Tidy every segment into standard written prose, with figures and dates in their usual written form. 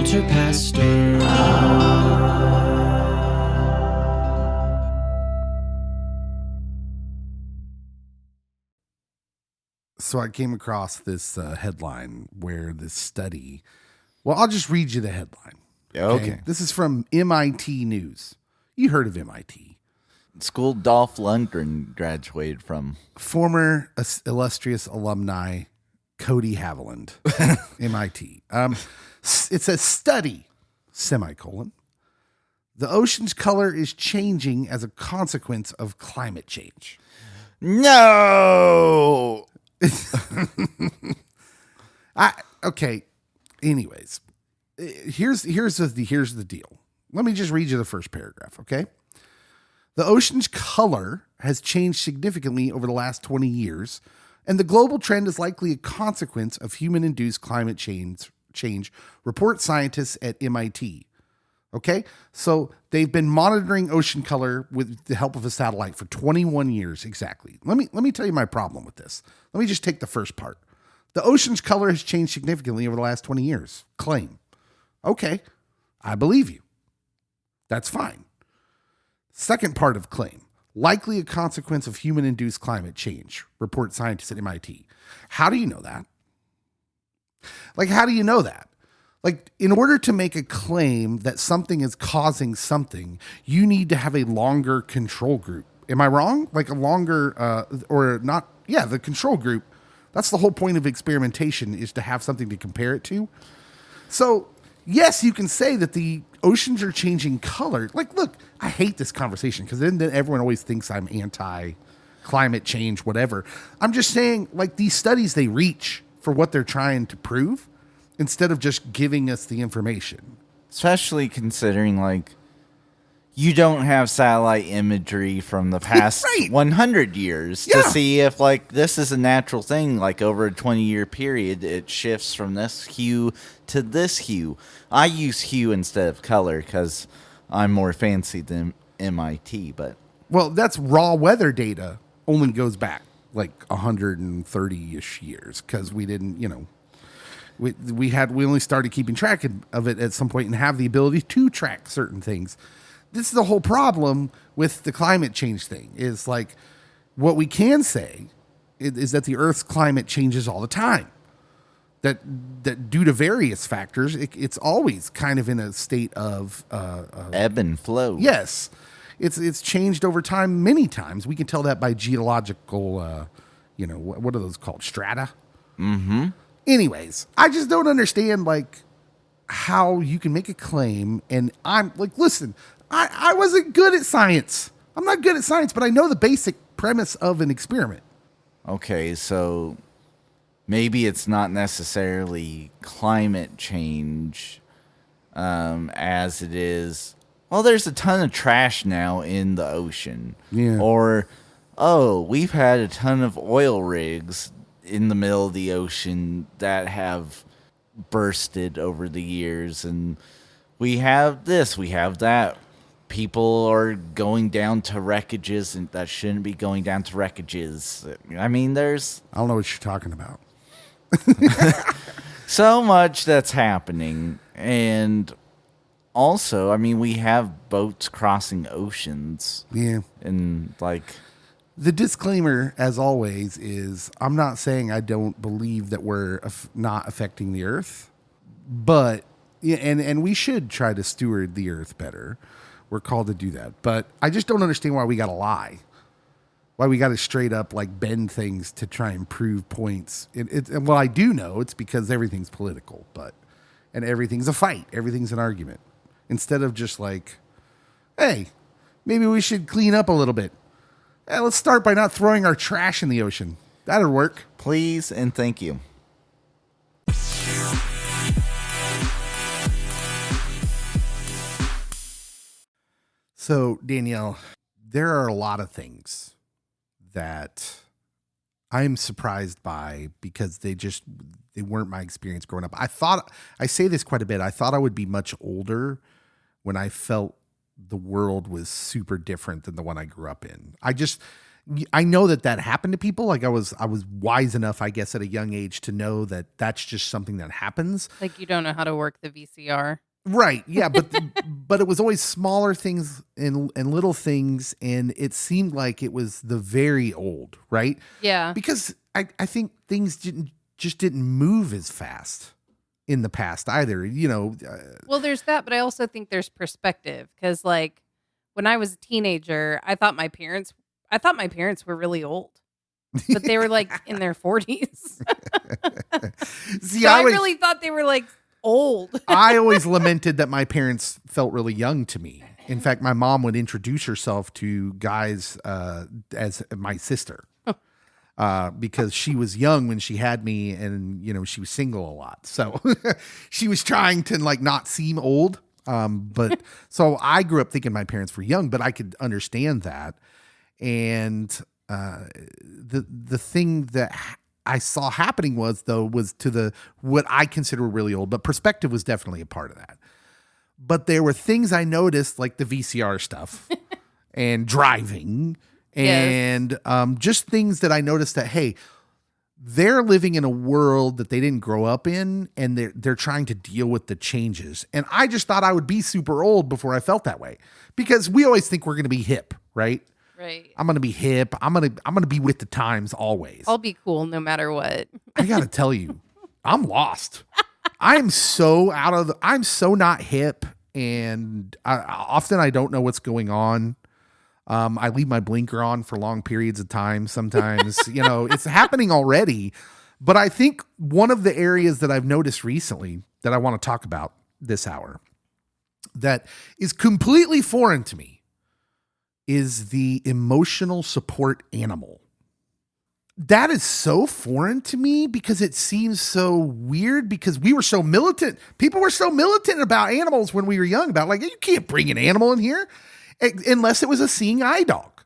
Unfiltered Pastor. So I came across this headline where this study, well, I'll just read you the headline. Okay. This is from MIT News. You heard of MIT. School Dolph Lundgren graduated from. Former illustrious alumni Cody Haviland, MIT. It says study, semicolon. The ocean's color is changing as a consequence of climate change. No. Okay. Anyways, here's the deal. Let me just read you the first paragraph, okay? The ocean's color has changed significantly over the last 20 years, and the global trend is likely a consequence of human-induced climate change, report scientists at MIT. Okay? So they've been monitoring ocean color with the help of a satellite for 21 years exactly. Let me tell you my problem with this. Let me just take the first part. The ocean's color has changed significantly over the last 20 years. Claim. Okay, I believe you. That's fine. Second part of claim. Likely a consequence of human-induced climate change, report scientists at MIT. How do you know that? How do you know that? In order to make a claim that something is causing something, you need to have a longer control group. Am I wrong? A longer, or not? Yeah, the control group. That's the whole point of experimentation, is to have something to compare it to. So, yes, you can say that the oceans are changing color. Look, I hate this conversation because then everyone always thinks I'm anti-climate change, whatever. I'm just saying, these studies, they reach for what they're trying to prove instead of just giving us the information. Especially considering, you don't have satellite imagery from the past 100 years to see if, this is a natural thing. Over a 20-year period, it shifts from this hue to this hue. I use hue instead of color because I'm more fancy than MIT, but... Well, that's raw weather data. Only goes back, 130-ish years because we didn't, we only started keeping track of it at some point and have the ability to track certain things. This is the whole problem with the climate change thing is what we can say is that the Earth's climate changes all the time. That due to various factors, it's always kind of in a state of ebb and flow. Yes, it's changed over time many times. We can tell that by geological, what are those called? Strata. Mm-hmm. Anyways, I just don't understand how you can make a claim. And I'm listen, I wasn't good at science. I'm not good at science, but I know the basic premise of an experiment. Okay, so maybe it's not necessarily climate change as it is. Well, there's a ton of trash now in the ocean. Yeah. Or, we've had a ton of oil rigs in the middle of the ocean that have bursted over the years. And we have this, we have that. People are going down to wreckages and that shouldn't be going down to wreckages. I mean, there's... I don't know what you're talking about. So much that's happening. And also, I mean, we have boats crossing oceans. Yeah. And the disclaimer, as always, is I'm not saying I don't believe that we're not affecting the Earth, but and we should try to steward the Earth better. We're called to do that, but I just don't understand why we got to lie, why we got to straight up bend things to try and prove points. And well, I do know it's because everything's political, and everything's a fight, everything's an argument. Instead of just hey, maybe we should clean up a little bit. Let's start by not throwing our trash in the ocean. That'll work. Please and thank you. So, Danielle, there are a lot of things that I'm surprised by because they weren't my experience growing up. I say this quite a bit. I thought I would be much older when I felt the world was super different than the one I grew up in. I know that happened to people. Like I was wise enough, I guess, at a young age to know that that's just something that happens. Like you don't know how to work the VCR. Right. Yeah. But it was always smaller things and little things. And it seemed like it was the very old, right? Yeah. Because I think things didn't move as fast in the past either, Well, there's that, but I also think there's perspective because, like, when I was a teenager, I thought my parents were really old, but they were like in their 40s. See, so I really thought they were like old. I always lamented that my parents felt really young to me. In fact, my mom would introduce herself to guys as my sister. Because she was young when she had me and, she was single a lot. So she was trying to like not seem old. But so I grew up thinking my parents were young, but I could understand that. And the thing that I saw happening was to what I consider really old, but perspective was definitely a part of that. But there were things I noticed like the VCR stuff and driving. And just things that I noticed that, hey, they're living in a world that they didn't grow up in, and they're trying to deal with the changes. And I just thought I would be super old before I felt that way, because we always think we're going to be hip, right? Right. I'm going to be hip. I'm going to be with the times always. I'll be cool no matter what. I got to tell you, I'm lost. I'm so not hip, and often I don't know what's going on. I leave my blinker on for long periods of time. Sometimes, it's happening already. But I think one of the areas that I've noticed recently that I want to talk about this hour that is completely foreign to me is the emotional support animal. That is so foreign to me because it seems so weird, because we were so militant. People were so militant about animals when we were young, about like, you can't bring an animal in here unless it was a seeing eye dog.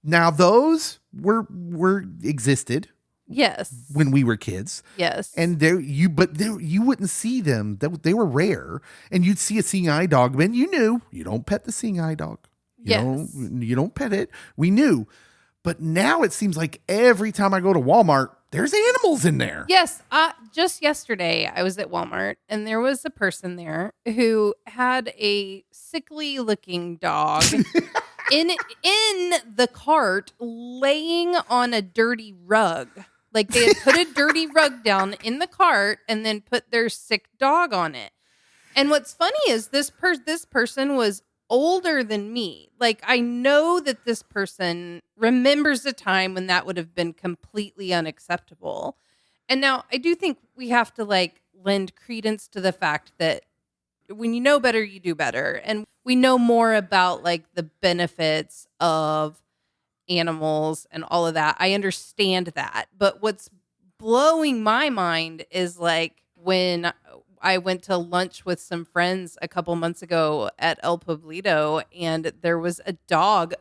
Now those were existed. Yes. When we were kids. Yes. And you wouldn't see them. They were rare. And you'd see a seeing eye dog, and you knew you don't pet the seeing eye dog. You don't pet it. We knew. But now it seems like every time I go to Walmart, there's animals in there. Yes. Just yesterday, I was at Walmart, and there was a person there who had a sickly looking dog in the cart laying on a dirty rug. Like they had put a dirty rug down in the cart and then put their sick dog on it. And what's funny is this person was older than me. Like I know that this person remembers a time when that would have been completely unacceptable. And now I do think we have to like lend credence to the fact that when you know better, you do better. And we know more about like the benefits of animals and all of that. I understand that. But what's blowing my mind is like when I went to lunch with some friends a couple months ago at El Pueblito, and there was a dog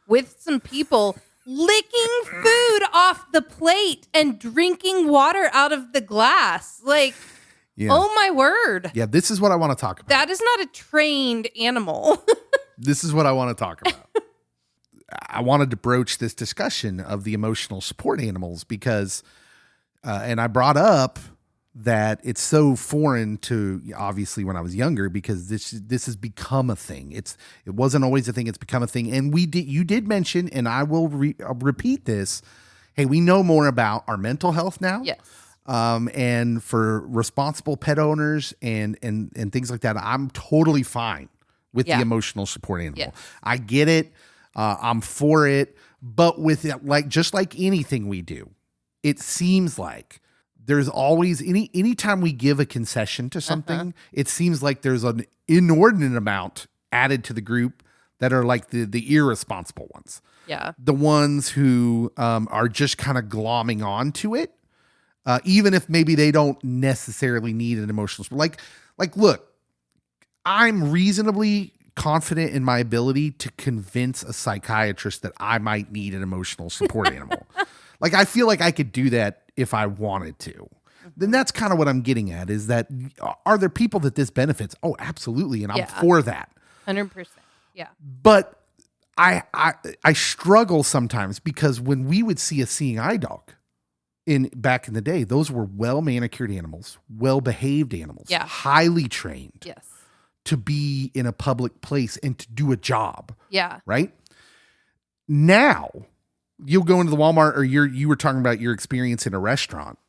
with some people licking food off the plate and drinking water out of the glass. Like, oh my word. Yeah, this is what I want to talk about. That is not a trained animal. This is what I want to talk about. I wanted to broach this discussion of the emotional support animals because, and I brought up that it's so foreign to obviously when I was younger, because this has become a thing. It wasn't always a thing. It's become a thing. And you did mention, and I will repeat this. Hey, we know more about our mental health now. Yes. And for responsible pet owners and things like that, I'm totally fine with the emotional support animal. Yes. I get it. I'm for it. But with it, just like anything we do, it seems like there's always anytime we give a concession to something, it seems like there's an inordinate amount added to the group that are like the irresponsible ones. Yeah. The ones who are just kind of glomming onto it, even if maybe they don't necessarily need an emotional support. Like, look, I'm reasonably confident in my ability to convince a psychiatrist that I might need an emotional support animal. Like, I feel like I could do that if I wanted to. Then that's kind of what I'm getting at, is that are there people that this benefits? Oh, absolutely. And I'm for that. 100%. Yeah. But I struggle sometimes because when we would see a seeing eye dog back in the day, those were well manicured animals, well behaved animals, highly trained. Yes. To be in a public place and to do a job. Yeah. Right? Now, you'll go into the Walmart or you were talking about your experience in a restaurant.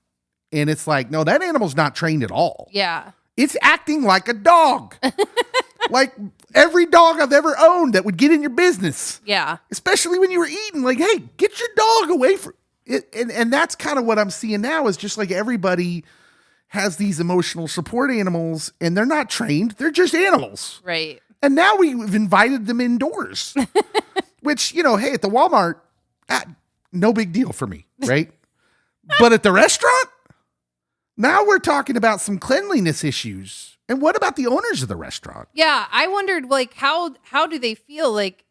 And it's like, no, that animal's not trained at all. Yeah. It's acting like a dog. Like every dog I've ever owned that would get in your business. Yeah. Especially when you were eating. Like, hey, get your dog away from it. And that's kind of what I'm seeing now is just like everybody has these emotional support animals and they're not trained. They're just animals. Right. And now we've invited them indoors, which, hey, at the Walmart, no big deal for me. Right. But at the restaurant, now we're talking about some cleanliness issues. And what about the owners of the restaurant? Yeah. I wondered how do they feel like,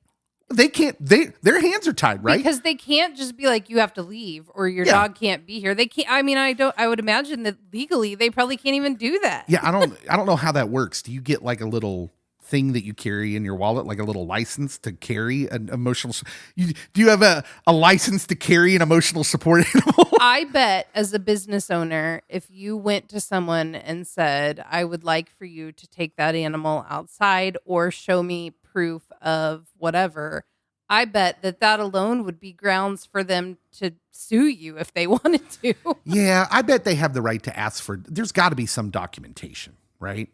they can't, their hands are tied, right? Because they can't just be like, you have to leave or your dog can't be here. They can't. I mean, I would imagine that legally they probably can't even do that. Yeah. I don't know how that works. Do you get like a little thing that you carry in your wallet, like a little license to carry an emotional? Do you have a license to carry an emotional support animal? I bet as a business owner, if you went to someone and said, I would like for you to take that animal outside or show me proof of whatever, I bet that alone would be grounds for them to sue you if they wanted to. Yeah, I bet they have the right to ask for, there's got to be some documentation, right?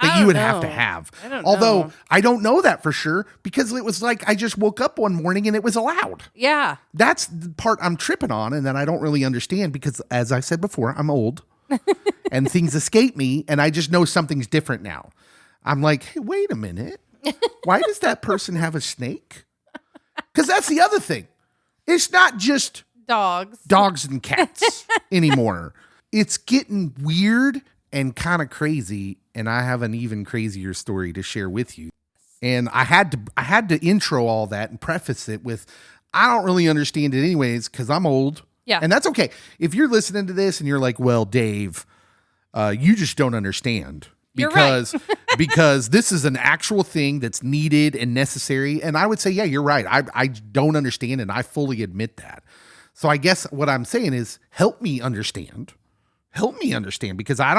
That you would have to have. Although I don't know that for sure because it was like I just woke up one morning and it was allowed. Yeah. That's the part I'm tripping on and that I don't really understand because as I said before, I'm old and things escape me and I just know something's different now. I'm like, hey, wait a minute. Why does that person have a snake? Because that's the other thing. It's not just dogs and cats anymore. It's getting weird and kind of crazy. And I have an even crazier story to share with you. And I had to intro all that and preface it with, I don't really understand it anyways because I'm old. Yeah. And that's okay. If you're listening to this and you're like, well, Dave, you just don't understand. Because because this is an actual thing that's needed and necessary. And I would say, yeah, you're right. I don't understand and I fully admit that. So I guess what I'm saying is help me understand. Help me understand because I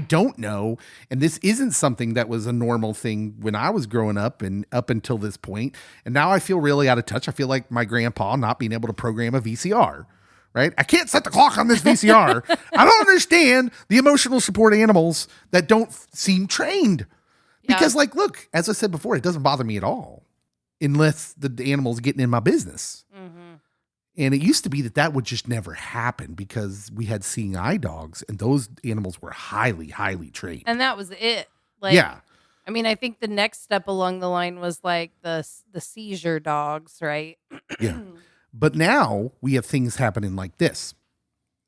don't know. And this isn't something that was a normal thing when I was growing up and up until this point. And now I feel really out of touch. I feel like my grandpa not being able to program a VCR. Right? I can't set the clock on this VCR. I don't understand the emotional support animals that don't seem trained. Because like, look, as I said before, it doesn't bother me at all unless the animal's getting in my business. Mm-hmm. And it used to be that would just never happen because we had seeing eye dogs and those animals were highly, highly trained. And that was it. Like, yeah. I mean, I think the next step along the line was like the seizure dogs, right? Yeah. But now we have things happening like this.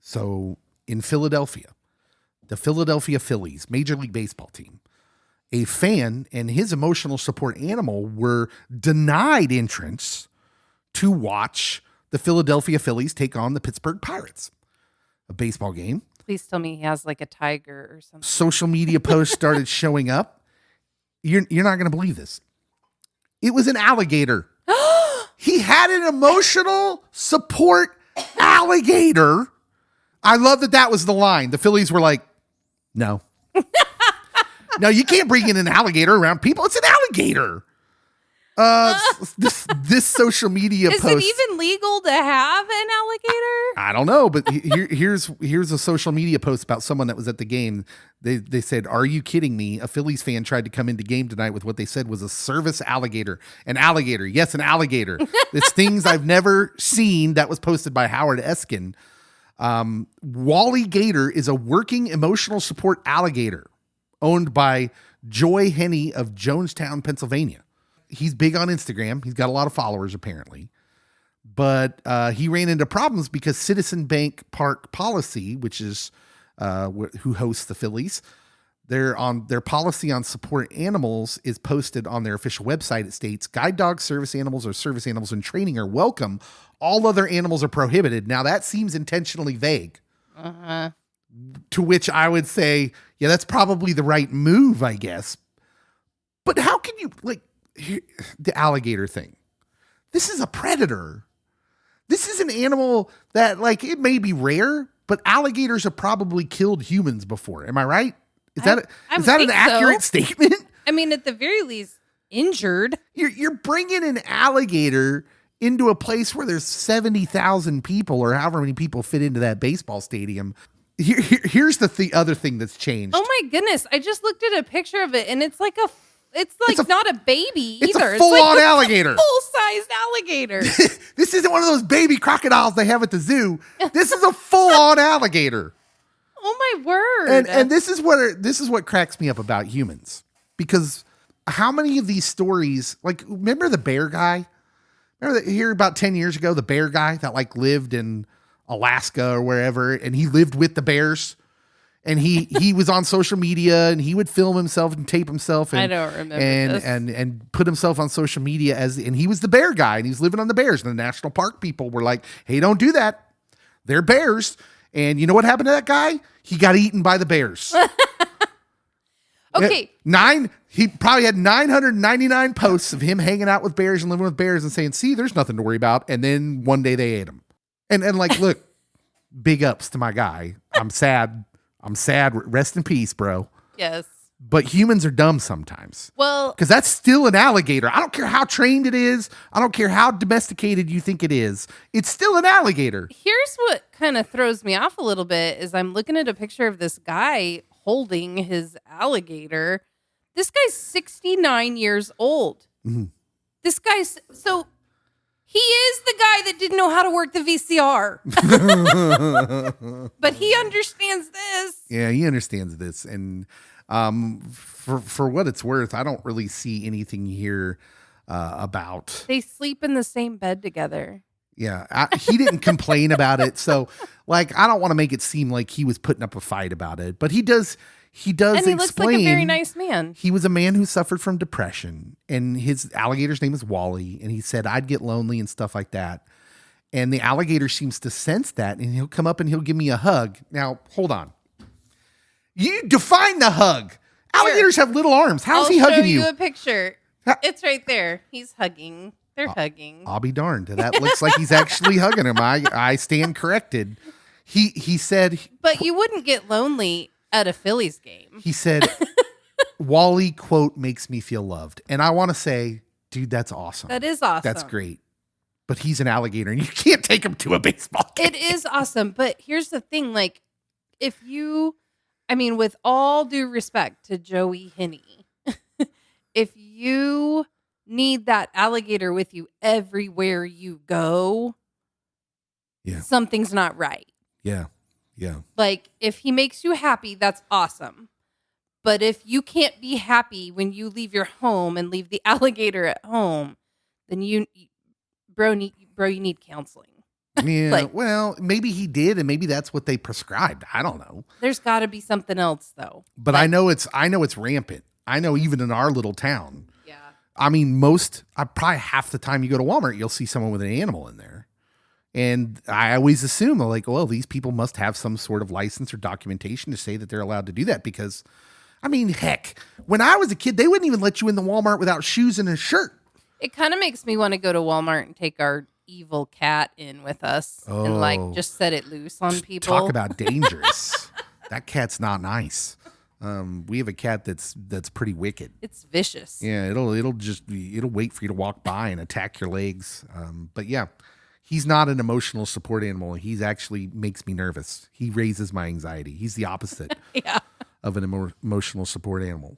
So in Philadelphia, the Philadelphia Phillies, Major League Baseball team, a fan and his emotional support animal were denied entrance to watch the Philadelphia Phillies take on the Pittsburgh Pirates, a baseball game. Please tell me he has like a tiger or something. Social media posts started showing up. You're not going to believe this. It was an alligator. He had an emotional support alligator. I love that was the line. The Phillies were like, no. No, you can't bring in an alligator around people. It's an alligator. This social media post. Is it even legal to have an alligator? I don't know, but here's a social media post about someone that was at the game. They said, "Are you kidding me? A Phillies fan tried to come into game tonight with what they said was a service alligator. An alligator. Yes, an alligator. It's things I've never seen." That was posted by Howard Eskin. Wally Gator is a working emotional support alligator owned by Joy Henney of Jonestown, Pennsylvania. He's big on Instagram. He's got a lot of followers apparently, but he ran into problems because Citizen Bank Park Policy, which is who hosts the Phillies, their policy on support animals is posted on their official website. It states guide dogs, service animals, or service animals in training are welcome. All other animals are prohibited. Now that seems intentionally vague. Uh-huh. To which I would say, yeah, that's probably the right move, I guess. But how can you the alligator thing? This is a predator. This is an animal that, like, it may be rare, but alligators have probably killed humans before. Am I right? Is that an accurate statement? I mean, at the very least, injured. You're bringing an alligator into a place where there's 70,000 people or however many people fit into that baseball stadium. Here's the other thing that's changed. Oh my goodness. I just looked at a picture of it and it's like not a baby it's either. A full-on alligator. Full-sized alligator. This isn't one of those baby crocodiles they have at the zoo. This is a full-on alligator. Oh my word. And this is what cracks me up about humans. Because how many of these stories, like, remember the bear guy? Remember that here about 10 years ago, the bear guy that like lived in Alaska or wherever, and he lived with the bears, and he was on social media and he would film himself and tape himself. And, I don't remember this. And put himself on social media and he was the bear guy and he was living on the bears. And the national park people were like, hey, don't do that. They're bears. And you know what happened to that guy? He got eaten by the bears. Okay. He probably had 999 posts of him hanging out with bears and living with bears and saying, see, there's nothing to worry about. And then one day they ate him. And like, look, big ups to my guy. I'm sad. Rest in peace, bro. Yes. But humans are dumb sometimes. Well, because that's still an alligator. I don't care how trained it is. I don't care how domesticated you think it is. It's still an alligator. Here's what kind of throws me off a little bit is I'm looking at a picture of this guy holding his alligator. This guy's 69 years old. Mm-hmm. This guy's so he is the guy that didn't know how to work the VCR. But he understands this. Yeah, he understands this. And for what it's worth, I don't really see anything here about. They sleep in the same bed together. Yeah, he didn't complain about it. So, like, I don't want to make it seem like he was putting up a fight about it, but he does. He does and he explain. Looks like a very nice man. He was a man who suffered from depression, and his alligator's name is Wally. And he said, "I'd get lonely and stuff like that." And the alligator seems to sense that, and he'll come up and he'll give me a hug. Now, hold on. You define the hug. Alligators have little arms. How's he hugging you? I'll show you a picture. It's right there. He's hugging. They're hugging. I'll be darned. That looks like he's actually hugging him. I stand corrected. He said. But you wouldn't get lonely at a Phillies game. He said, Wally, quote, makes me feel loved. And I want to say, dude, that's awesome. That is awesome. That's great. But he's an alligator and you can't take him to a baseball game. It is awesome. But here's the thing. Like, with all due respect to Joey Henney, if you need that alligator with you everywhere you go, something's not right. Yeah. Yeah. Like, if he makes you happy, that's awesome. But if you can't be happy when you leave your home and leave the alligator at home, then you need counseling. Yeah, well, maybe he did, and maybe that's what they prescribed. I don't know. There's got to be something else, though. But I know it's rampant. I know even in our little town. Yeah. I mean, probably half the time you go to Walmart, you'll see someone with an animal in there. And I always assume, like, well, these people must have some sort of license or documentation to say that they're allowed to do that. Because, I mean, heck, when I was a kid, they wouldn't even let you in the Walmart without shoes and a shirt. It kind of makes me want to go to Walmart and take our evil cat in with us and, like, just set it loose on people. Talk about dangerous. That cat's not nice. We have a cat that's pretty wicked. It's vicious. Yeah, it'll wait for you to walk by and attack your legs. But yeah. He's not an emotional support animal. He's actually makes me nervous. He raises my anxiety. He's the opposite of an emotional support animal.